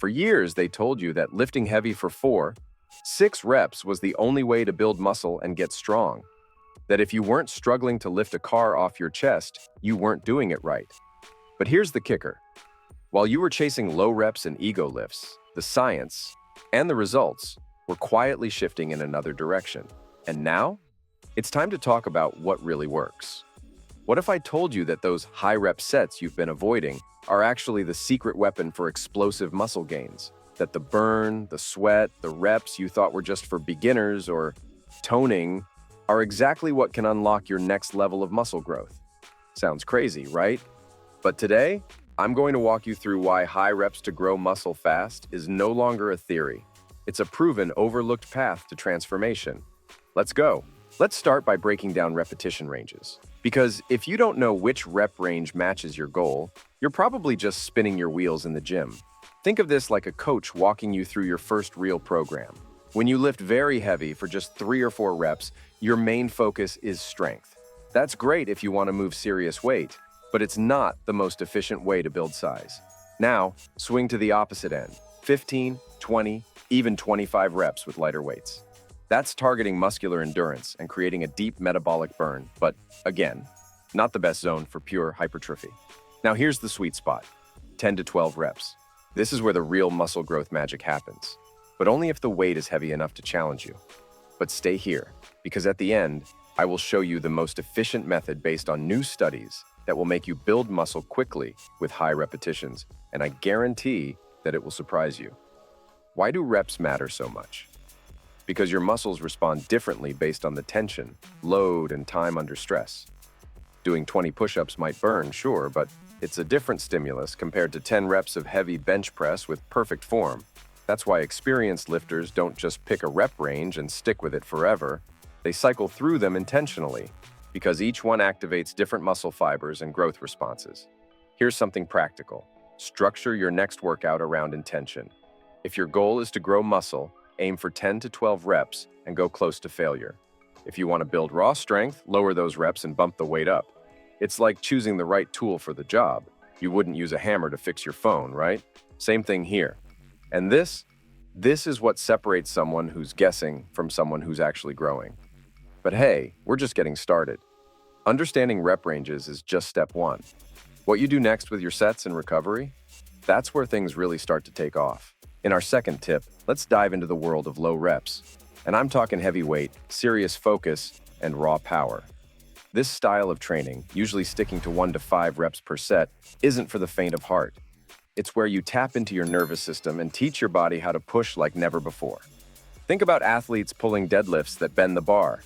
For years, they told you that lifting heavy for 6 reps was the only way to build muscle and get strong. That if you weren't struggling to lift a car off your chest, you weren't doing it right. But here's the kicker. While you were chasing low reps and ego lifts, the science and the results were quietly shifting in another direction. And now, it's time to talk about what really works. What if I told you that those high-rep sets you've been avoiding are actually the secret weapon for explosive muscle gains? That the burn, the sweat, the reps you thought were just for beginners or toning are exactly what can unlock your next level of muscle growth. Sounds crazy, right? But today, I'm going to walk you through why high reps to grow muscle fast is no longer a theory. It's a proven, overlooked path to transformation. Let's go. Let's start by breaking down repetition ranges. Because if you don't know which rep range matches your goal, you're probably just spinning your wheels in the gym. Think of this like a coach walking you through your first real program. When you lift very heavy for just 3 or 4 reps, your main focus is strength. That's great if you want to move serious weight, but it's not the most efficient way to build size. Now, swing to the opposite end. 15, 20, even 25 reps with lighter weights. That's targeting muscular endurance and creating a deep metabolic burn, but again, not the best zone for pure hypertrophy. Now here's the sweet spot, 10 to 12 reps. This is where the real muscle growth magic happens, but only if the weight is heavy enough to challenge you. But stay here, because at the end, I will show you the most efficient method based on new studies that will make you build muscle quickly with high repetitions, and I guarantee that it will surprise you. Why do reps matter so much? Because your muscles respond differently based on the tension, load, and time under stress. Doing 20 push-ups might burn, sure, but it's a different stimulus compared to 10 reps of heavy bench press with perfect form. That's why experienced lifters don't just pick a rep range and stick with it forever. They cycle through them intentionally, because each one activates different muscle fibers and growth responses. Here's something practical. Structure your next workout around intention. If your goal is to grow muscle, aim for 10 to 12 reps and go close to failure. If you want to build raw strength, lower those reps and bump the weight up. It's like choosing the right tool for the job. You wouldn't use a hammer to fix your phone, right? Same thing here. And this is what separates someone who's guessing from someone who's actually growing. But hey, we're just getting started. Understanding rep ranges is just step 1. What you do next with your sets and recovery? That's where things really start to take off. In our second tip, let's dive into the world of low reps. And I'm talking heavy weight, serious focus, and raw power. This style of training, usually sticking to 1 to 5 reps per set, isn't for the faint of heart. It's where you tap into your nervous system and teach your body how to push like never before. Think about athletes pulling deadlifts that bend the bar.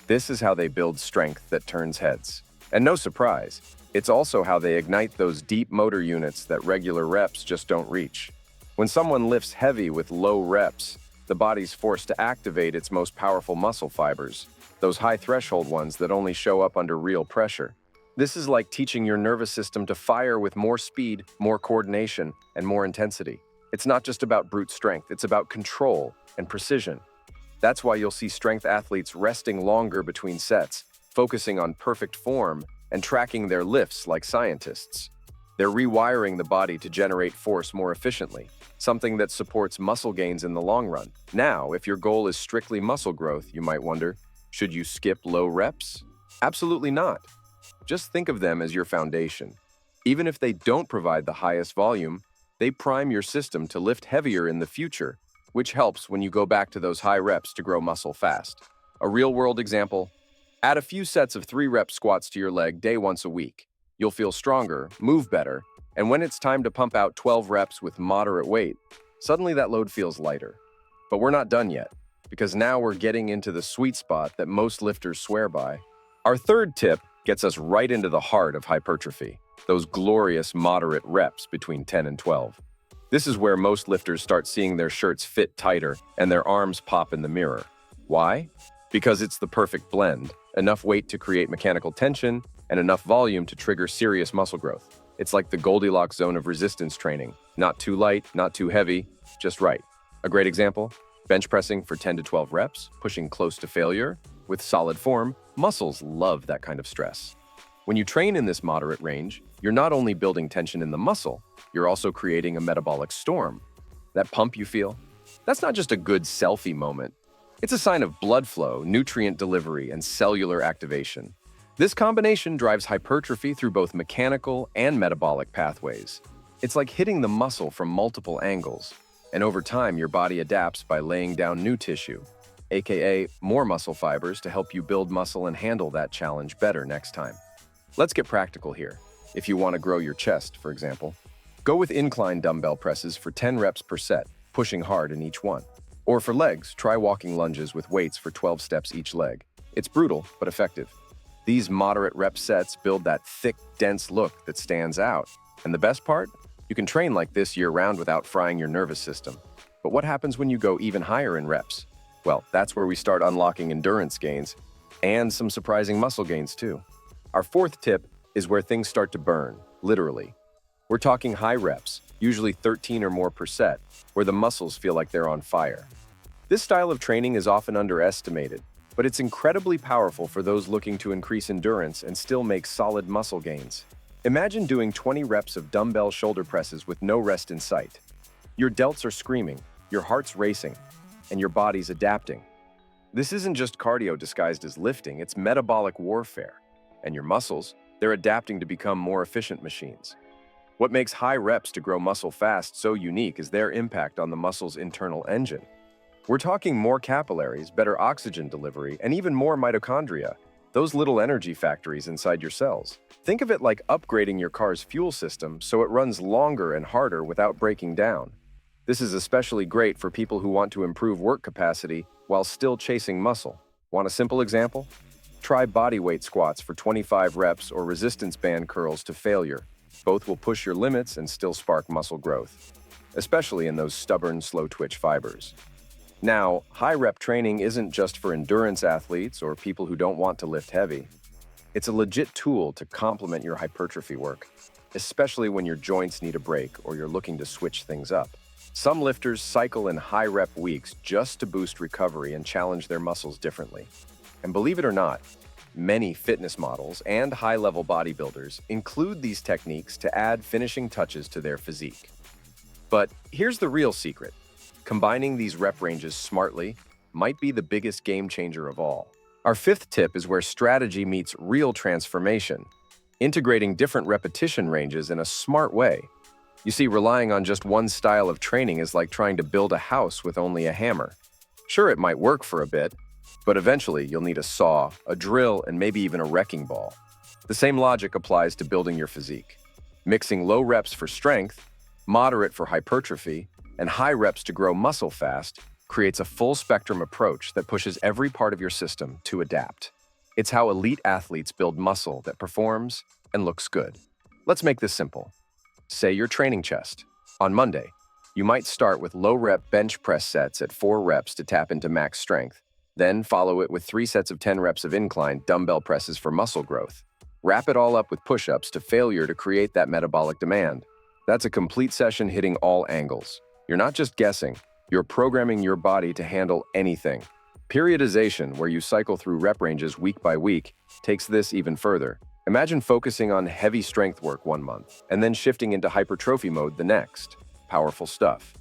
This is how they build strength that turns heads. And no surprise, it's also how they ignite those deep motor units that regular reps just don't reach. When someone lifts heavy with low reps, the body's forced to activate its most powerful muscle fibers, those high-threshold ones that only show up under real pressure. This is like teaching your nervous system to fire with more speed, more coordination, and more intensity. It's not just about brute strength, it's about control and precision. That's why you'll see strength athletes resting longer between sets, focusing on perfect form, and tracking their lifts like scientists. They're rewiring the body to generate force more efficiently, something that supports muscle gains in the long run. Now, if your goal is strictly muscle growth, you might wonder, should you skip low reps? Absolutely not. Just think of them as your foundation. Even if they don't provide the highest volume, they prime your system to lift heavier in the future, which helps when you go back to those high reps to grow muscle fast. A real-world example, add a few sets of 3-rep squats to your leg day once a week. You'll feel stronger, move better, and when it's time to pump out 12 reps with moderate weight, suddenly that load feels lighter. But we're not done yet, because now we're getting into the sweet spot that most lifters swear by. Our third tip gets us right into the heart of hypertrophy, those glorious moderate reps between 10 and 12. This is where most lifters start seeing their shirts fit tighter and their arms pop in the mirror. Why? Because it's the perfect blend, enough weight to create mechanical tension and enough volume to trigger serious muscle growth. It's like the Goldilocks zone of resistance training. Not too light, not too heavy, just right. A great example, bench pressing for 10 to 12 reps, pushing close to failure. With solid form, muscles love that kind of stress. When you train in this moderate range, you're not only building tension in the muscle, you're also creating a metabolic storm. That pump you feel? That's not just a good selfie moment. It's a sign of blood flow, nutrient delivery, and cellular activation. This combination drives hypertrophy through both mechanical and metabolic pathways. It's like hitting the muscle from multiple angles, and over time your body adapts by laying down new tissue, aka more muscle fibers to help you build muscle and handle that challenge better next time. Let's get practical here. If you want to grow your chest, for example, go with incline dumbbell presses for 10 reps per set, pushing hard in each one. Or for legs, try walking lunges with weights for 12 steps each leg. It's brutal, but effective. These moderate rep sets build that thick, dense look that stands out. And the best part? You can train like this year-round without frying your nervous system. But what happens when you go even higher in reps? Well, that's where we start unlocking endurance gains and some surprising muscle gains too. Our fourth tip is where things start to burn, literally. We're talking high reps, usually 13 or more per set, where the muscles feel like they're on fire. This style of training is often underestimated, but it's incredibly powerful for those looking to increase endurance and still make solid muscle gains. Imagine doing 20 reps of dumbbell shoulder presses with no rest in sight. Your delts are screaming, your heart's racing, and your body's adapting. This isn't just cardio disguised as lifting, it's metabolic warfare. And your muscles, they're adapting to become more efficient machines. What makes high reps to grow muscle fast so unique is their impact on the muscle's internal engine. We're talking more capillaries, better oxygen delivery, and even more mitochondria, those little energy factories inside your cells. Think of it like upgrading your car's fuel system so it runs longer and harder without breaking down. This is especially great for people who want to improve work capacity while still chasing muscle. Want a simple example? Try bodyweight squats for 25 reps or resistance band curls to failure. Both will push your limits and still spark muscle growth, especially in those stubborn, slow-twitch fibers. Now, high-rep training isn't just for endurance athletes or people who don't want to lift heavy. It's a legit tool to complement your hypertrophy work, especially when your joints need a break or you're looking to switch things up. Some lifters cycle in high-rep weeks just to boost recovery and challenge their muscles differently. And believe it or not, many fitness models and high-level bodybuilders include these techniques to add finishing touches to their physique. But here's the real secret. Combining these rep ranges smartly might be the biggest game changer of all. Our fifth tip is where strategy meets real transformation, integrating different repetition ranges in a smart way. You see, relying on just one style of training is like trying to build a house with only a hammer. Sure, it might work for a bit, but eventually you'll need a saw, a drill, and maybe even a wrecking ball. The same logic applies to building your physique. Mixing low reps for strength, moderate for hypertrophy, and high reps to grow muscle fast creates a full-spectrum approach that pushes every part of your system to adapt. It's how elite athletes build muscle that performs and looks good. Let's make this simple. Say you're training chest. On Monday, you might start with low-rep bench press sets at 4 reps to tap into max strength. Then follow it with 3 sets of 10 reps of incline dumbbell presses for muscle growth. Wrap it all up with push-ups to failure to create that metabolic demand. That's a complete session hitting all angles. You're not just guessing, you're programming your body to handle anything. Periodization, where you cycle through rep ranges week by week, takes this even further. Imagine focusing on heavy strength work one month, and then shifting into hypertrophy mode the next. Powerful stuff.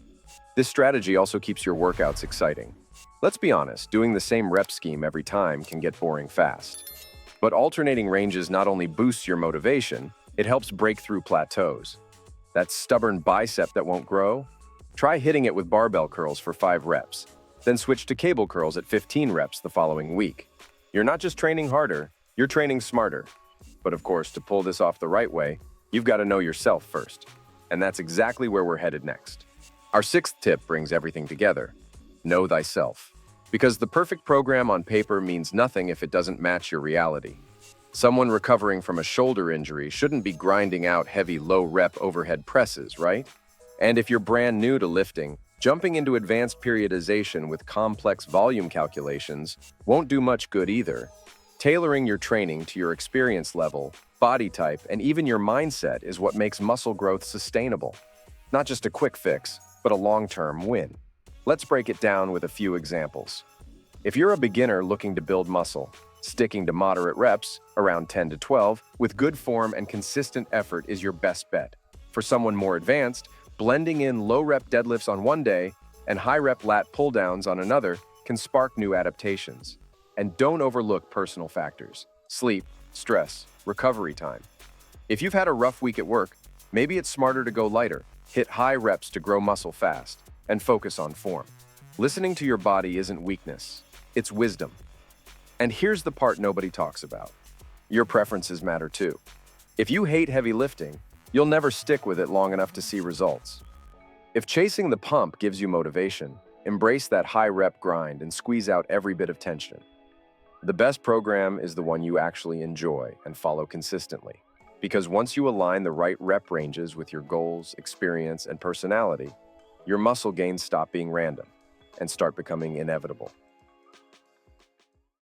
This strategy also keeps your workouts exciting. Let's be honest, doing the same rep scheme every time can get boring fast. But alternating ranges not only boosts your motivation, it helps break through plateaus. That stubborn bicep that won't grow? Try hitting it with barbell curls for 5 reps, then switch to cable curls at 15 reps the following week. You're not just training harder, you're training smarter. But of course, to pull this off the right way, you've got to know yourself first. And that's exactly where we're headed next. Our 6th tip brings everything together. Know thyself. Because the perfect program on paper means nothing if it doesn't match your reality. Someone recovering from a shoulder injury shouldn't be grinding out heavy low-rep overhead presses, right? And if you're brand new to lifting, jumping into advanced periodization with complex volume calculations won't do much good either. Tailoring your training to your experience level, body type, and even your mindset is what makes muscle growth sustainable. Not just a quick fix, but a long-term win. Let's break it down with a few examples. If you're a beginner looking to build muscle, sticking to moderate reps, around 10 to 12, with good form and consistent effort is your best bet. For someone more advanced, Blending in low-rep deadlifts on one day and high-rep lat pull-downs on another can spark new adaptations. And don't overlook personal factors: sleep, stress, recovery time. If you've had a rough week at work, maybe it's smarter to go lighter, hit high reps to grow muscle fast, and focus on form. Listening to your body isn't weakness, it's wisdom. And here's the part nobody talks about: your preferences matter too. If you hate heavy lifting, you'll never stick with it long enough to see results. If chasing the pump gives you motivation, embrace that high rep grind and squeeze out every bit of tension. The best program is the one you actually enjoy and follow consistently. Because once you align the right rep ranges with your goals, experience, and personality, your muscle gains stop being random and start becoming inevitable.